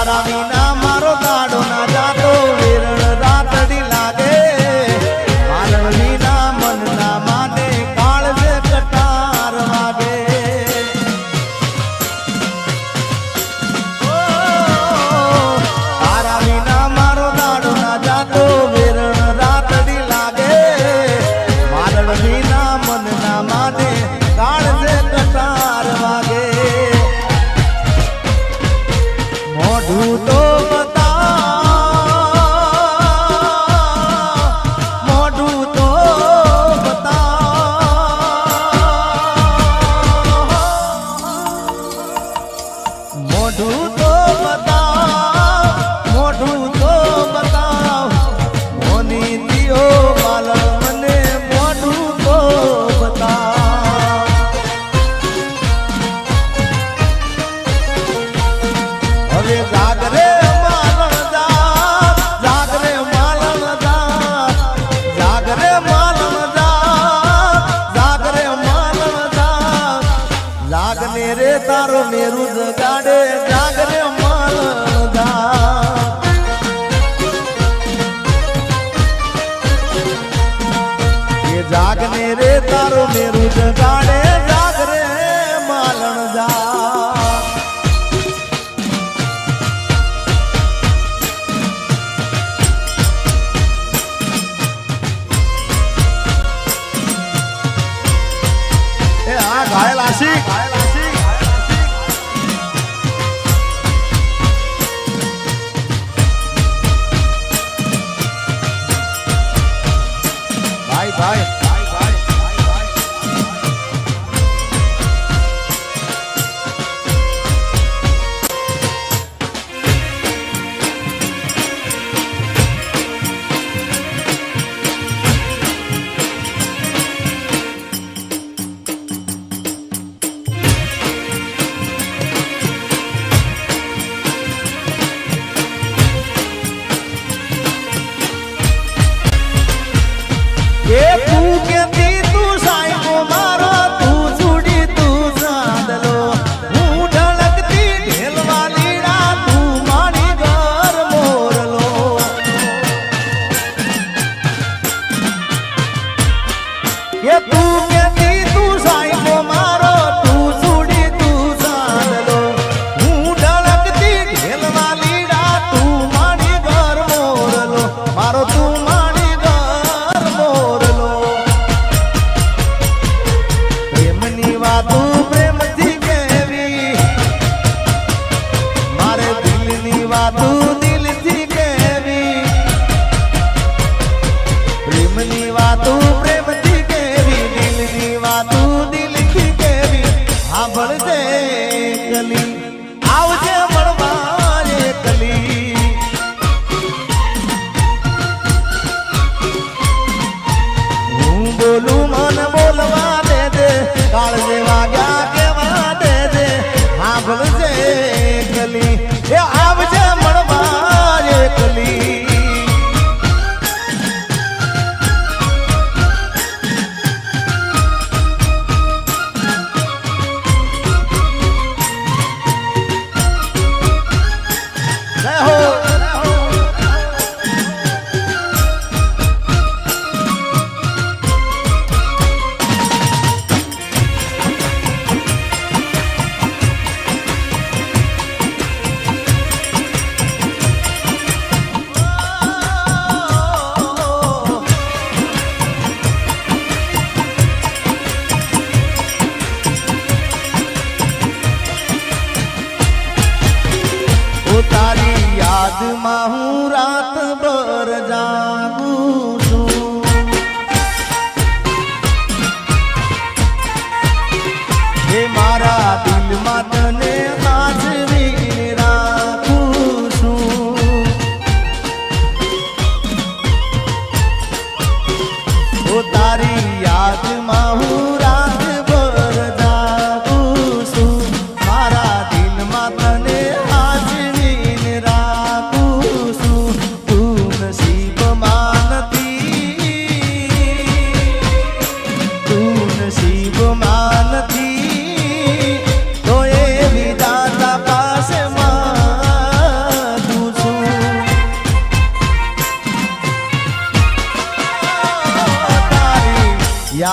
તારા વિના મારો દાડો ના જાતો વેરણ રાતડી લાગે મારણ વિના મન ના માને કાળજે કટાર વાગે તારા વિના મારો દાડો ના જાતો વેરણ રાતડી લાગે મારણ વિના મન ના માને કાળજે કટાર વાગે મોઢું તો મોઢું તો બતાવ મોની દિયો માલણ મને મોઢું તો બતાવ હવે જાગરે માલણ જા જાગરે માલણ જા જાગરે માલણ જા જાગરે માલણ જા જાગને રે તારો મેરુ જગાડે જાગરે માલણ જા એ જાગને રે તારો મેરુ જગાડે જાગરે માલણ જા ઘાયલ આશિક ભાઈ ભાઈ તું કેતી તું સાયકો મારો તું છોડી તું સાંદલો હું ઢળકતી ઢેલવા લીડા તું મારી ઘર મોરલો કે તું કેતી તું સાયકો મારો તું છોડી તું સાંદલો હું ઢળકતી ઢેલવા લીડા તું મારી ઘર મોરલો મારો તું પ્રેમથી કેવી મારે દિલની વાતું દિલથી કેવી પ્રેમની વાતું પ્રેમથી કેવી દિલની વાતું દિલથી કેવી સાંભળજે કલી આવજે મળવા કલી હું બોલું મન બોલવા દે કાળજે વાગ્યા કેવા દે સાંભળજે કલી એ આવજે મળવા કલી તારી યાદમાં હું રાત ભર જાગું છું હે મારા દિલમાં તને હાજરી રાખું છું ઓ તારી યાદમાં હું રાત ભર જાગું છું મારા દિલમાં તને હાજરી રાખું છું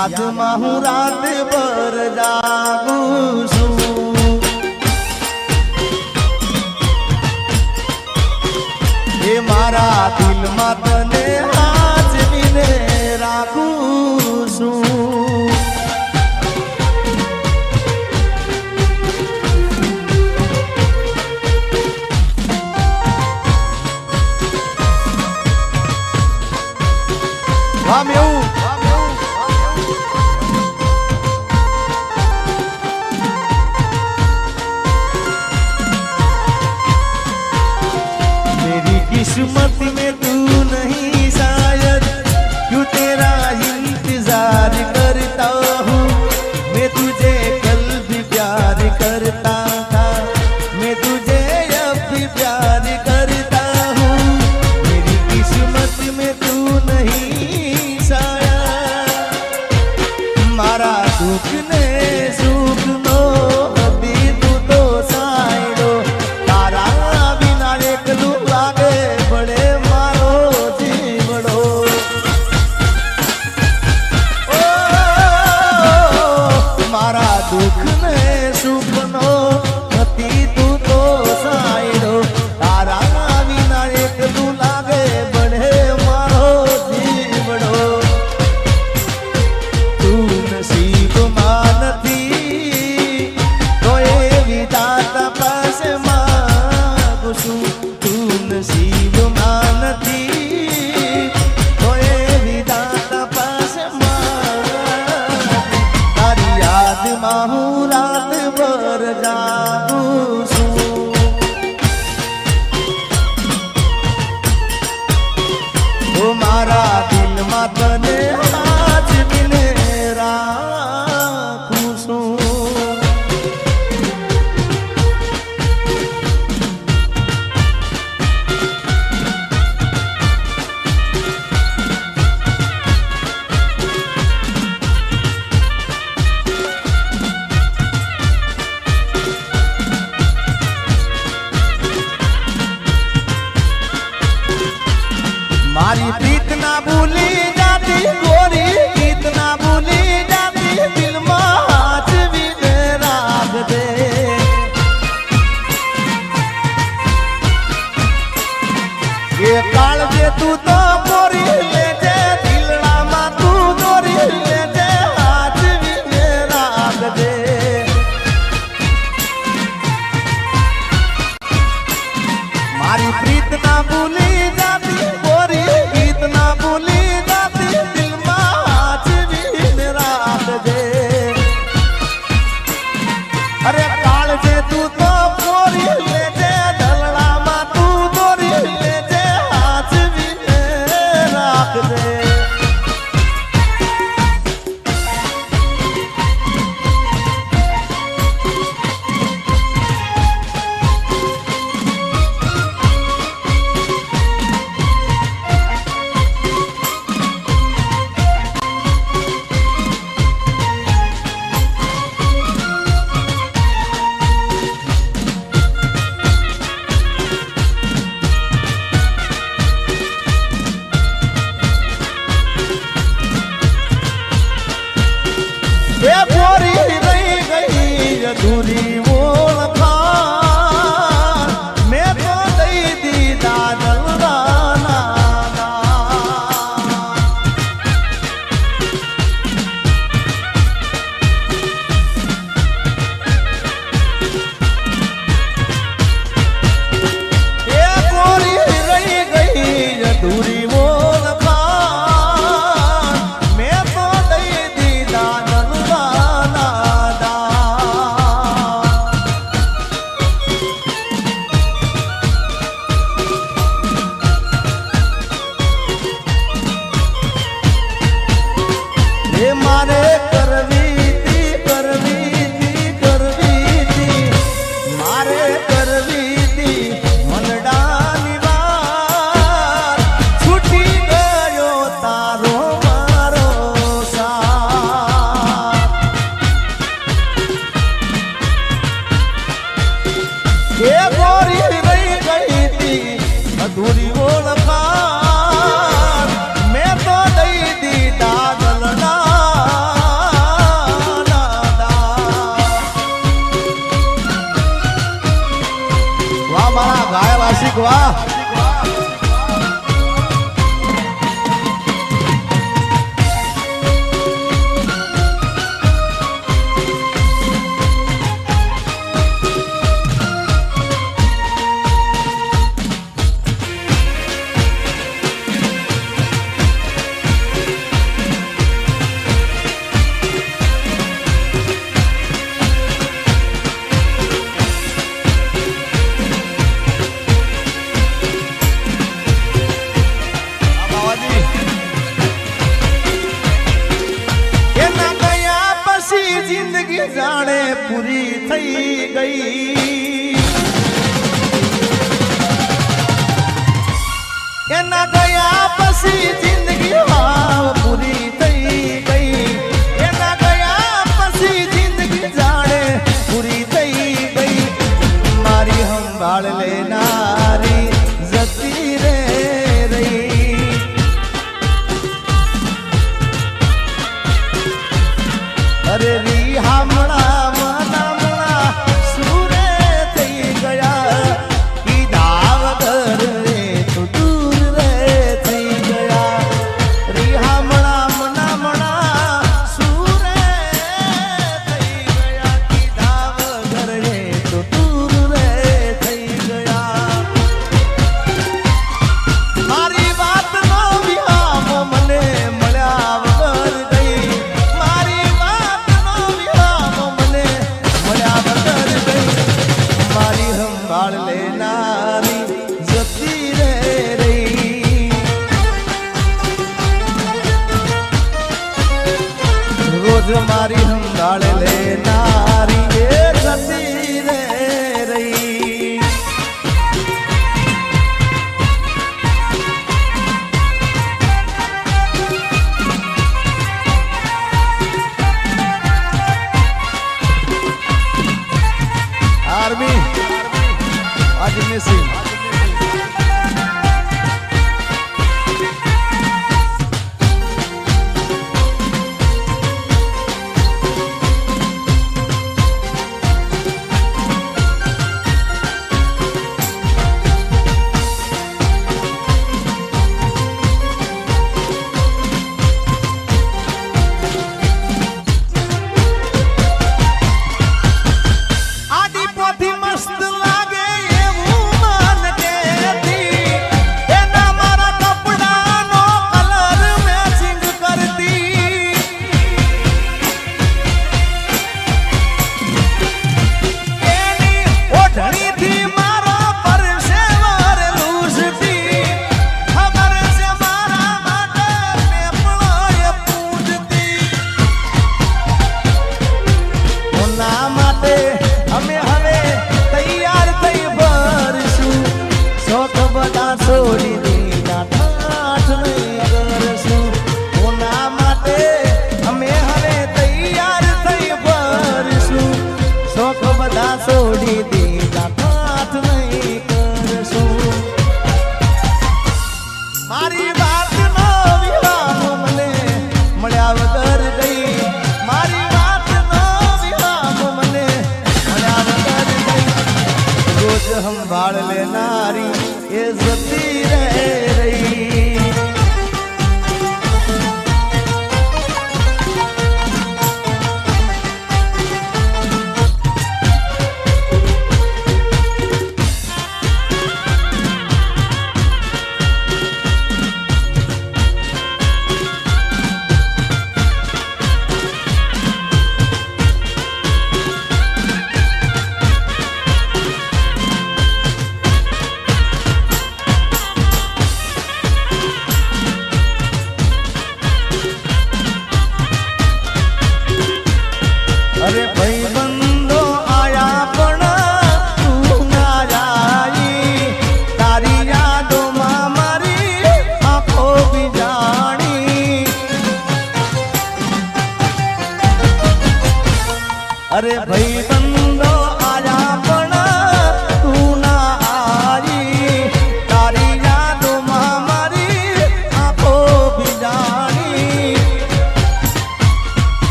યાદમાં હું રાત ભર જાગું છું એ મારા દિલમાં તને હાજરીને રાખું છું मेरी किस्मत में तू नहीं शायद क्यों तेरा इंतजार करता हूँ मैं तुझे कल भी प्यार करता था मैं तुझे अब भी प्यार करता हूँ मेरी किस्मत में तू नहीं शायद मारा दुख ने सुख नो अभी तू तो साइडो तारा बिना एकलू लागे बड़े मारो जीवड़ो ओ मारा दुख ने सुख नो अति तू तो साइडो तारा बिना एकलू लागे बड़े मारो जीवड़ो तू नसीब मानती तो ये विधाता पास मांगू छू तू नसीब मानती तो ये विधाता पास मांगू तारी याद में हूँ रात भर जागूं छू ओ मारा दिल में तने आज बिने રાખું છું મારી પ્રીત ના ભૂલી જાતી ગોરી પ્રીત ના ભૂલી જાતી દિલ માં હાથ વિને રાખ દે એ કાળજે તું તો પોરી લેજે દિલડામાં તું દોરી લેજે હાથ વિને રાખ દે મારી પ્રીત ના ભૂલી જાતી ગોરી ગીત ના ભૂલી જાતી દિલ માં હાથ વિને રાખ દે અરે કાળજે તું તો પોરી લેજે દલડામાં તું દોરી લેજે હાથ વિને રાખ દે ये गोरी रही गई अधूरी ओळखाण मैं तो दई दी दादल राना ये गोरी रही गई अधूरी ओळखाण मैं तो दई दी दादल मारे करवी थी मारे करवी थी मनडानी वार छूटी गयो तारो मारो साथ ये गोरी रही गई थी अधूरी ओळखाण मैं तो दई दी दादल ना હાર્દિક વાહ. જિંદગી જાણે પૂરી થઈ ગઈ એના ગયા પછી જિંદગી પૂરી થઈ ગઈ એના ગયા પછી જિંદગી જાણે પૂરી થઈ ગઈ મારી સંભાળ લેનારી જતી રે રહી અરે રી હામણા મનામણા સુરે થઈ ગયા કીધા વગર રે તો દૂર રે થઈ ગયા રી હામણા મનામણા સુરે થઈ ગયા કીધા વગર રે તો દૂર રે થઈ ગયા મારી વાત નો વિહામો મને મળ્યા વગર ગઈ મારી સંભાળ લેનારી જતી રે રહી રોજ મારી સંભાળ લેનારી એ જતી રે રહી આર્મી Ajmer Singh છોડી દીધા ઠાઠ નહીં કરશું કોના માટે અમે હવે તૈયાર થઈ ભરશું શોખ બધા છોડી દીધા ઠાઠ નહીં કરશું મારી વાત નો વિવાહ મને મળ્યા વગર ગઈ મારી વાત નો વિવાહ મને મળ્યા વગર ગઈ રોજ સંભાળ લેનારી એ જતી રે રહી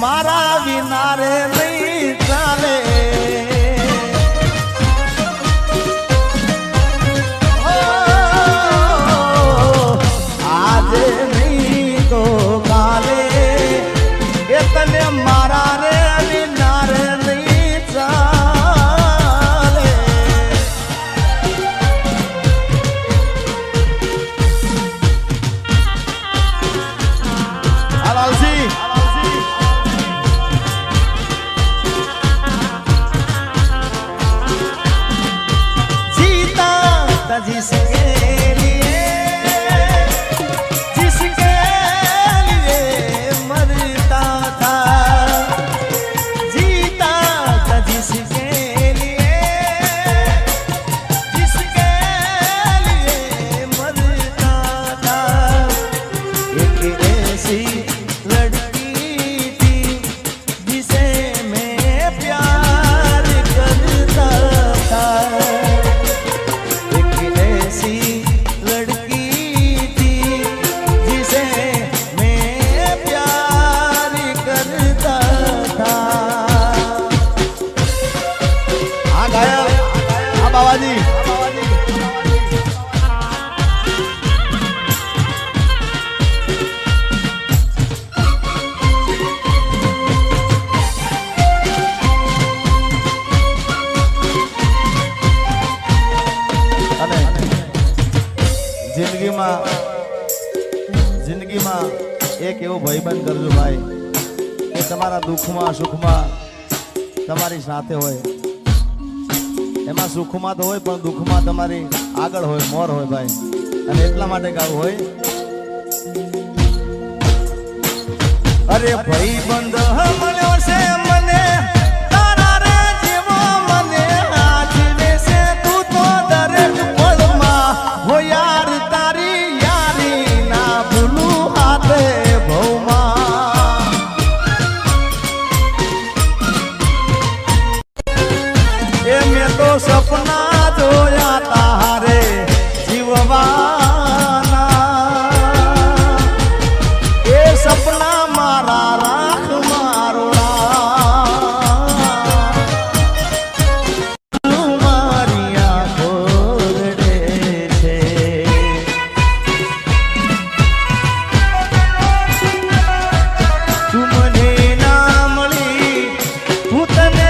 મારા વિના રે નહીં ચાલે આજે નહીં તો કાલે એ તને મારા રે વિના રે નહીં ચાલે આલાલસી जिसके लिए मरता था जीता था जिसके लिए मरता था एक ऐसी लड़की थी जिसे मैं प्यार करता था लड़की थी जिसे मैं प्यार करता था हाँ गायक हाँ बाबा जी જિંદગીમાં એક એવો ભાઈબંધ કરજો ભાઈ કે તમારા દુઃખમાં સુખમાં તમારી સાથે હોય એમાં સુખમાં તો હોય પણ દુઃખમાં તમારી આગળ હોય મોર હોય ભાઈ અને એટલા માટે ગાવું હોય અરે ભાઈબંધ મળ્યો છે મને તારા રે જેવો મને આજીવે છે તું તો દરેક પળમાં હો યાર તારી સપના જોયા તારે જીવવાના એ સપના મારા રાખ મારો મારી આંખો રડે છે તું મને ના મળી હું તને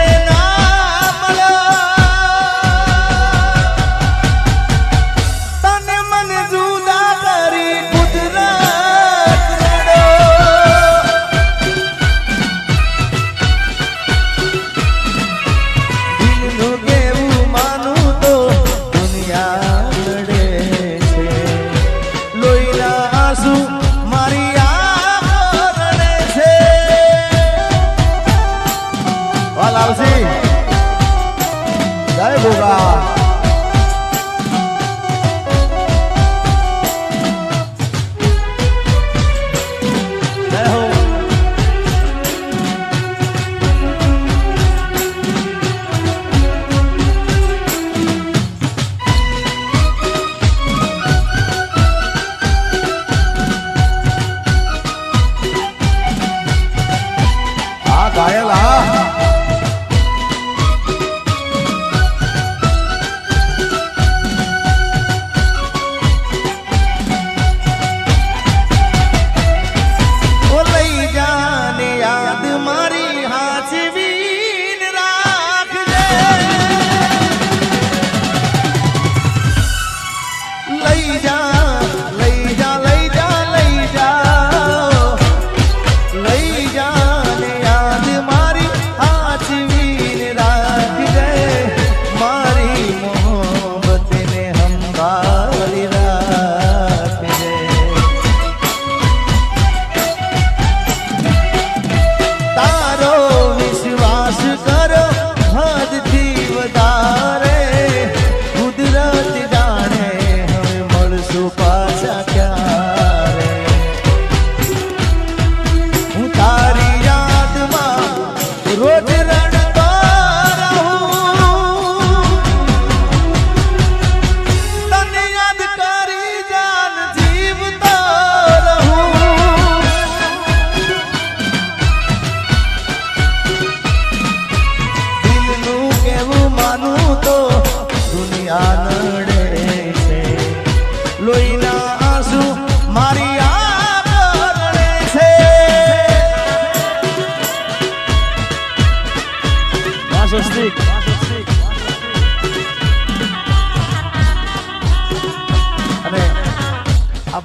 જય ભોગા આ ઘાયલ આ લઈ જાને યાદ મારી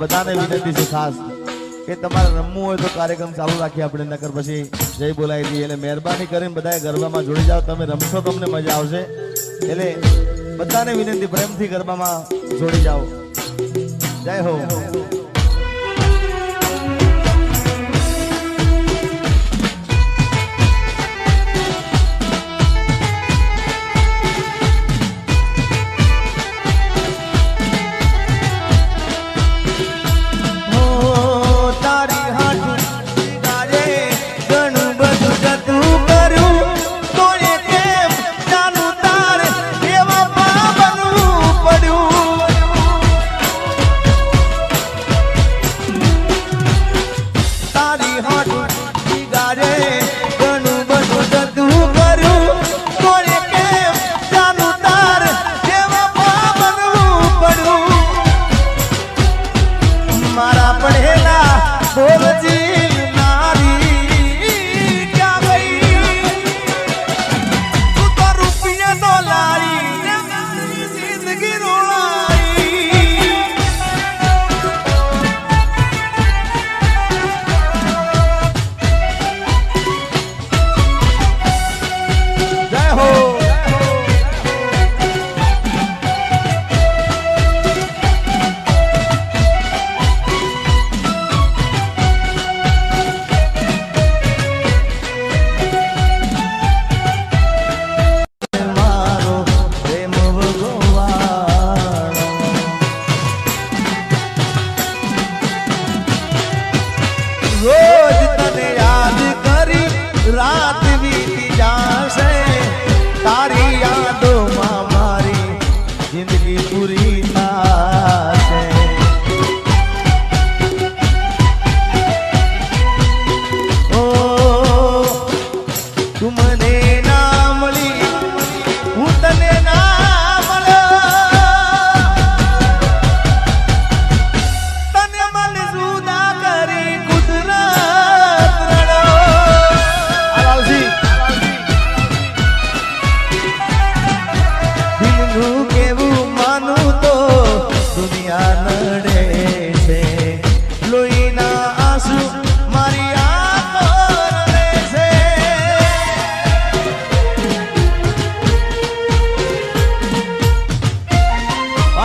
બધાને વિનંતી છે ખાસ કે તમારે રમવું હોય તો કાર્યક્રમ ચાલુ રાખીએ આપણે, નકર પછી જય બોલાવી દઈએ. એટલે મહેરબાની કરીને બધાએ ગરબામાં જોડી જાઓ. તમે રમશો તમને મજા આવશે. એટલે બધાને વિનંતી પ્રેમથી ગરબામાં જોડી જાઓ. જય હો.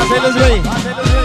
શૈલેષભાઈ